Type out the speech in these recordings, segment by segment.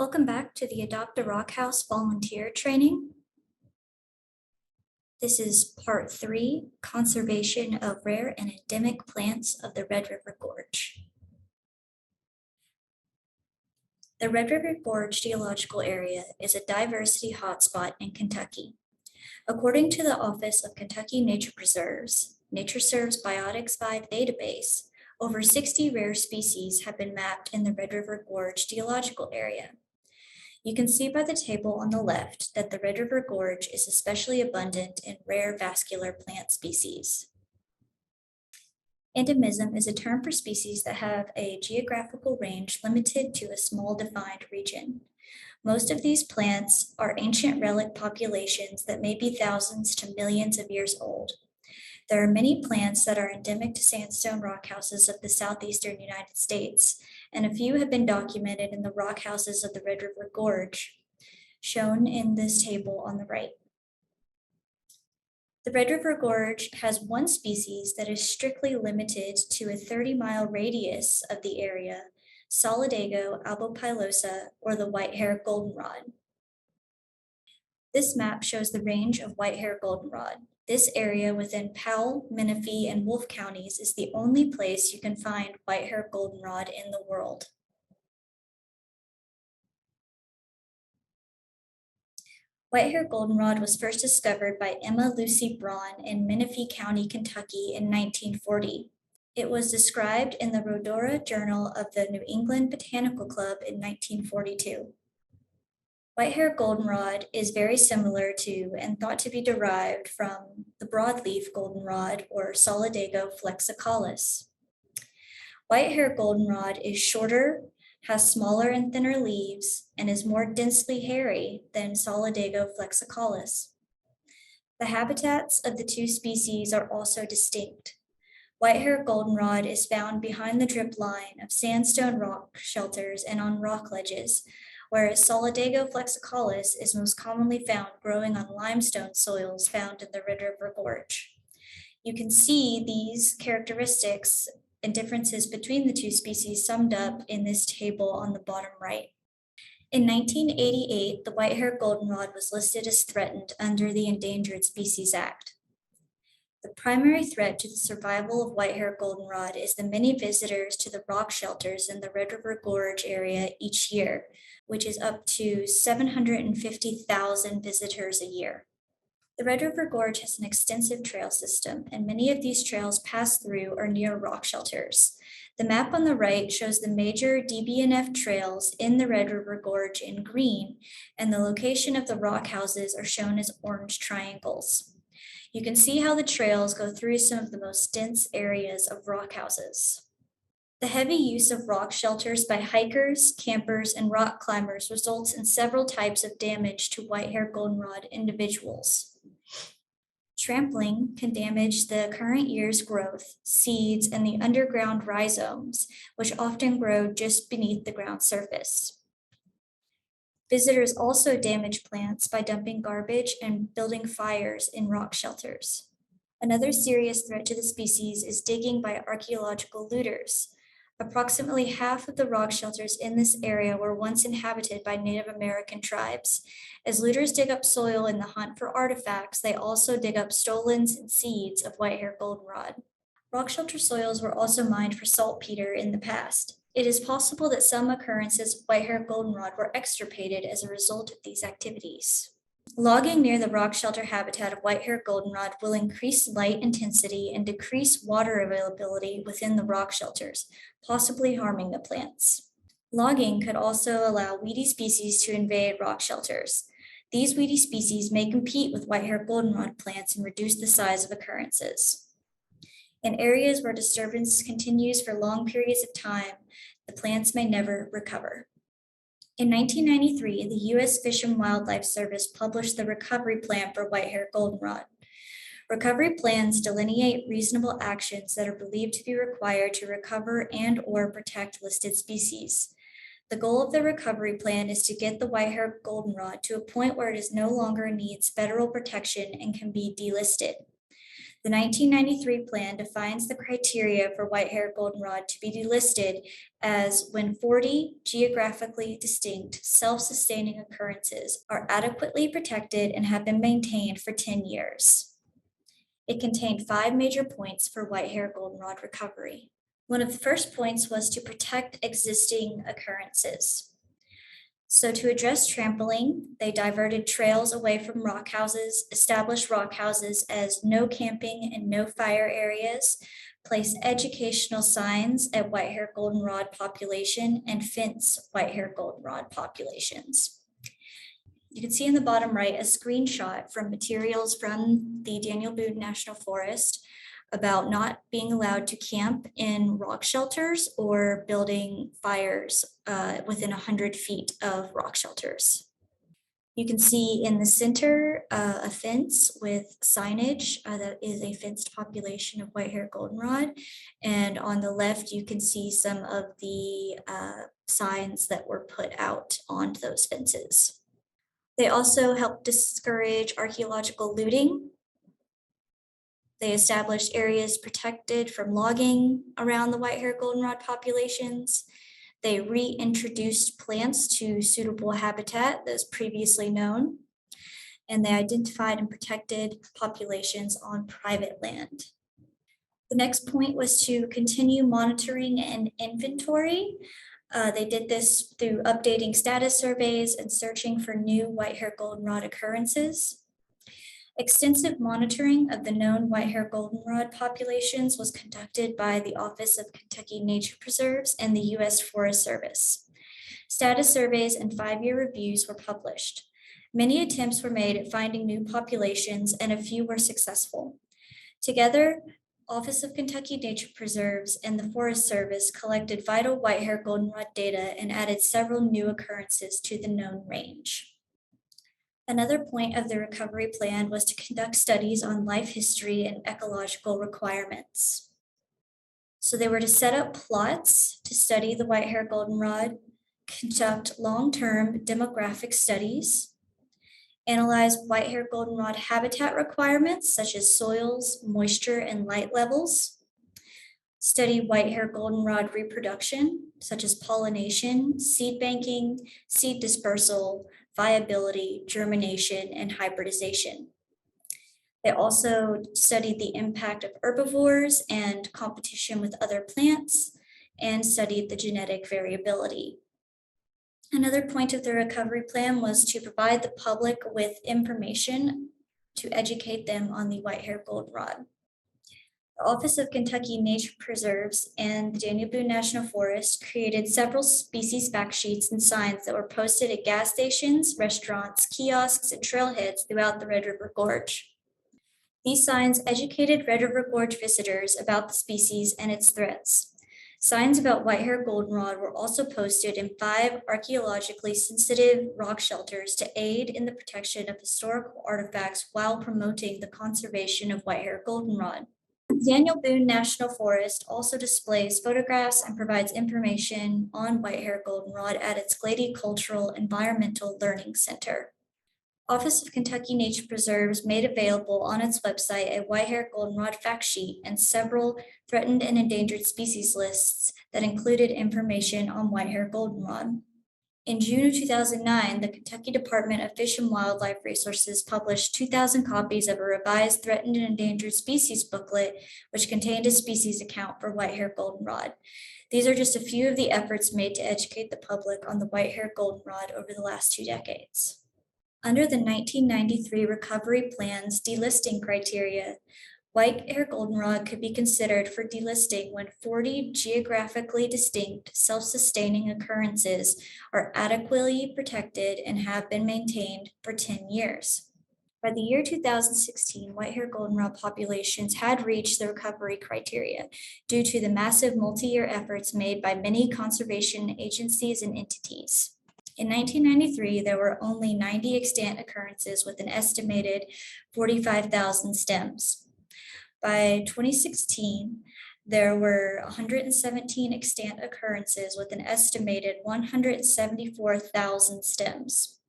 Welcome back to the Adopt a Rockhouse volunteer training. This is part 3, Conservation of Rare and Endemic Plants of the Red River Gorge. The Red River Gorge Geological Area is a diversity hotspot in Kentucky. According to the Office of Kentucky Nature Preserves, NatureServe's Biotics 5 database, over 60 rare species have been mapped in the Red River Gorge Geological Area. You can see by the table on the left that the Red River Gorge is especially abundant in rare vascular plant species. Endemism is a term for species that have a geographical range limited to a small defined region. Most of these plants are ancient relic populations that may be thousands to millions of years old. There are many plants that are endemic to sandstone rockhouses of the southeastern United States, and a few have been documented in the rockhouses of the Red River Gorge, shown in this table on the right. The Red River Gorge has one species that is strictly limited to a 30-mile radius of the area, Solidago albopilosa, or the White Haired Goldenrod. This map shows the range of White Haired Goldenrod. This area within Powell, Menifee, and Wolfe counties is the only place you can find White Haired Goldenrod in the world. White Haired Goldenrod was first discovered by Emma Lucy Braun in Menifee County, Kentucky in 1940. It was described in the Rhodora Journal of the New England Botanical Club in 1942. White Haired Goldenrod is very similar to and thought to be derived from the broadleaf goldenrod or Solidago flexicalis. White Haired Goldenrod is shorter, has smaller and thinner leaves, and is more densely hairy than Solidago flexicalis. The habitats of the two species are also distinct. White Haired Goldenrod is found behind the drip line of sandstone rock shelters and on rock ledges, whereas Solidago flexicalis is most commonly found growing on limestone soils found in the Red River Gorge. You can see these characteristics and differences between the two species summed up in this table on the bottom right. In 1988, the White Haired Goldenrod was listed as threatened under the Endangered Species Act. The primary threat to the survival of White Haired Goldenrod is the many visitors to the rock shelters in the Red River Gorge area each year, which is up to 750,000 visitors a year. The Red River Gorge has an extensive trail system, and many of these trails pass through or near rock shelters. The map on the right shows the major DBNF trails in the Red River Gorge in green, and the location of the rock houses are shown as orange triangles. You can see how the trails go through some of the most dense areas of rock houses. The heavy use of rock shelters by hikers, campers, and rock climbers results in several types of damage to White Haired Goldenrod individuals. Trampling can damage the current year's growth, seeds, and the underground rhizomes, which often grow just beneath the ground surface. Visitors also damage plants by dumping garbage and building fires in rock shelters. Another serious threat to the species is digging by archaeological looters. Approximately half of the rock shelters in this area were once inhabited by Native American tribes. As looters dig up soil in the hunt for artifacts, they also dig up stolons and seeds of White Haired Goldenrod. Rock shelter soils were also mined for saltpeter in the past. It is possible that some occurrences of White Haired Goldenrod were extirpated as a result of these activities. Logging near the rock shelter habitat of White Haired Goldenrod will increase light intensity and decrease water availability within the rock shelters, possibly harming the plants. Logging could also allow weedy species to invade rock shelters. These weedy species may compete with White Haired Goldenrod plants and reduce the size of occurrences. In areas where disturbance continues for long periods of time, the plants may never recover. In 1993, the U.S. Fish and Wildlife Service published the Recovery Plan for White Haired Goldenrod. Recovery plans delineate reasonable actions that are believed to be required to recover and/or protect listed species. The goal of the recovery plan is to get the White Haired Goldenrod to a point where it no longer needs federal protection and can be delisted. The 1993 plan defines the criteria for white-haired goldenrod to be delisted as when 40 geographically distinct, self-sustaining occurrences are adequately protected and have been maintained for 10 years. It contained 5 major points for white-haired goldenrod recovery. One of the first points was to protect existing occurrences. So to address trampling, they diverted trails away from rockhouses, established rockhouses as no camping and no fire areas, placed educational signs at white-haired goldenrod population, and fence white-haired goldenrod populations. You can see in the bottom right a screenshot from materials from the Daniel Boone National Forest about not being allowed to camp in rock shelters or building fires within 100 feet of rock shelters. You can see in the center a fence with signage that is a fenced population of white-haired goldenrod. And on the left, you can see some of the signs that were put out on those fences. They also help discourage archaeological looting. They established areas protected from logging around the white-haired goldenrod populations. They reintroduced plants to suitable habitat that was previously known. And they identified and protected populations on private land. The next point was to continue monitoring and inventory. They did this through updating status surveys and searching for new white-haired goldenrod occurrences. Extensive monitoring of the known white-haired goldenrod populations was conducted by the Office of Kentucky Nature Preserves and the U.S. Forest Service. Status surveys and 5-year reviews were published. Many attempts were made at finding new populations, and a few were successful. Together, Office of Kentucky Nature Preserves and the Forest Service collected vital white-haired goldenrod data and added several new occurrences to the known range. Another point of the recovery plan was to conduct studies on life history and ecological requirements. So they were to set up plots to study the white-haired goldenrod, conduct long-term demographic studies, analyze white-haired goldenrod habitat requirements such as soils, moisture, and light levels, study white-haired goldenrod reproduction such as pollination, seed banking, seed dispersal, viability, germination, and hybridization. They also studied the impact of herbivores and competition with other plants and studied the genetic variability. Another point of the recovery plan was to provide the public with information to educate them on the white-haired goldenrod. The Office of Kentucky Nature Preserves and the Daniel Boone National Forest created several species fact sheets and signs that were posted at gas stations, restaurants, kiosks, and trailheads throughout the Red River Gorge. These signs educated Red River Gorge visitors about the species and its threats. Signs about white-haired goldenrod were also posted in 5 archaeologically sensitive rock shelters to aid in the protection of historical artifacts while promoting the conservation of white-haired goldenrod. Daniel Boone National Forest also displays photographs and provides information on white-haired goldenrod at its Glady Cultural Environmental Learning Center. Office of Kentucky Nature Preserves made available on its website a white-haired goldenrod fact sheet and several threatened and endangered species lists that included information on white-haired goldenrod. In June of 2009, the Kentucky Department of Fish and Wildlife Resources published 2,000 copies of a revised threatened and endangered species booklet, which contained a species account for white-haired goldenrod. These are just a few of the efforts made to educate the public on the white-haired goldenrod over the last 2 decades. Under the 1993 Recovery Plan's delisting criteria, white-haired goldenrod could be considered for delisting when 40 geographically distinct, self-sustaining occurrences are adequately protected and have been maintained for 10 years. By the year 2016, white-haired goldenrod populations had reached the recovery criteria due to the massive multi-year efforts made by many conservation agencies and entities. In 1993, there were only 90 extant occurrences with an estimated 45,000 stems. By 2016, there were 117 extant occurrences with an estimated 174,000 stems.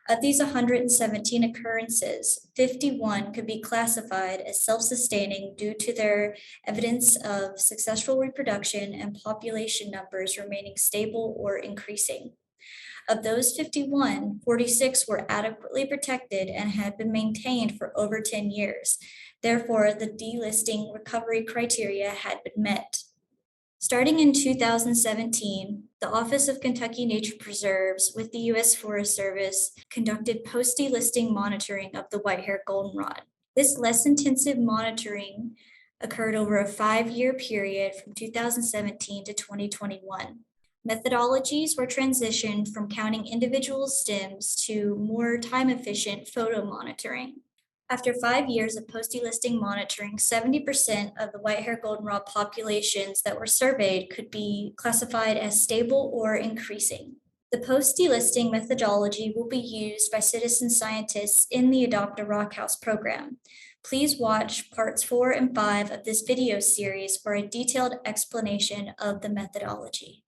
Of these 117 occurrences, 51 could be classified as self-sustaining due to their evidence of successful reproduction and population numbers remaining stable or increasing. Of those 51, 46 were adequately protected and had been maintained for over 10 years. Therefore, the delisting recovery criteria had been met. Starting in 2017, the Office of Kentucky Nature Preserves with the U.S. Forest Service conducted post-delisting monitoring of the white-haired goldenrod. This less intensive monitoring occurred over a 5-year period from 2017 to 2021. Methodologies were transitioned from counting individual stems to more time-efficient photo monitoring. After 5 years of post-delisting monitoring, 70% of the white-haired goldenrod populations that were surveyed could be classified as stable or increasing. The post-delisting methodology will be used by citizen scientists in the Adopt a Rockhouse program. Please watch parts 4 and 5 of this video series for a detailed explanation of the methodology.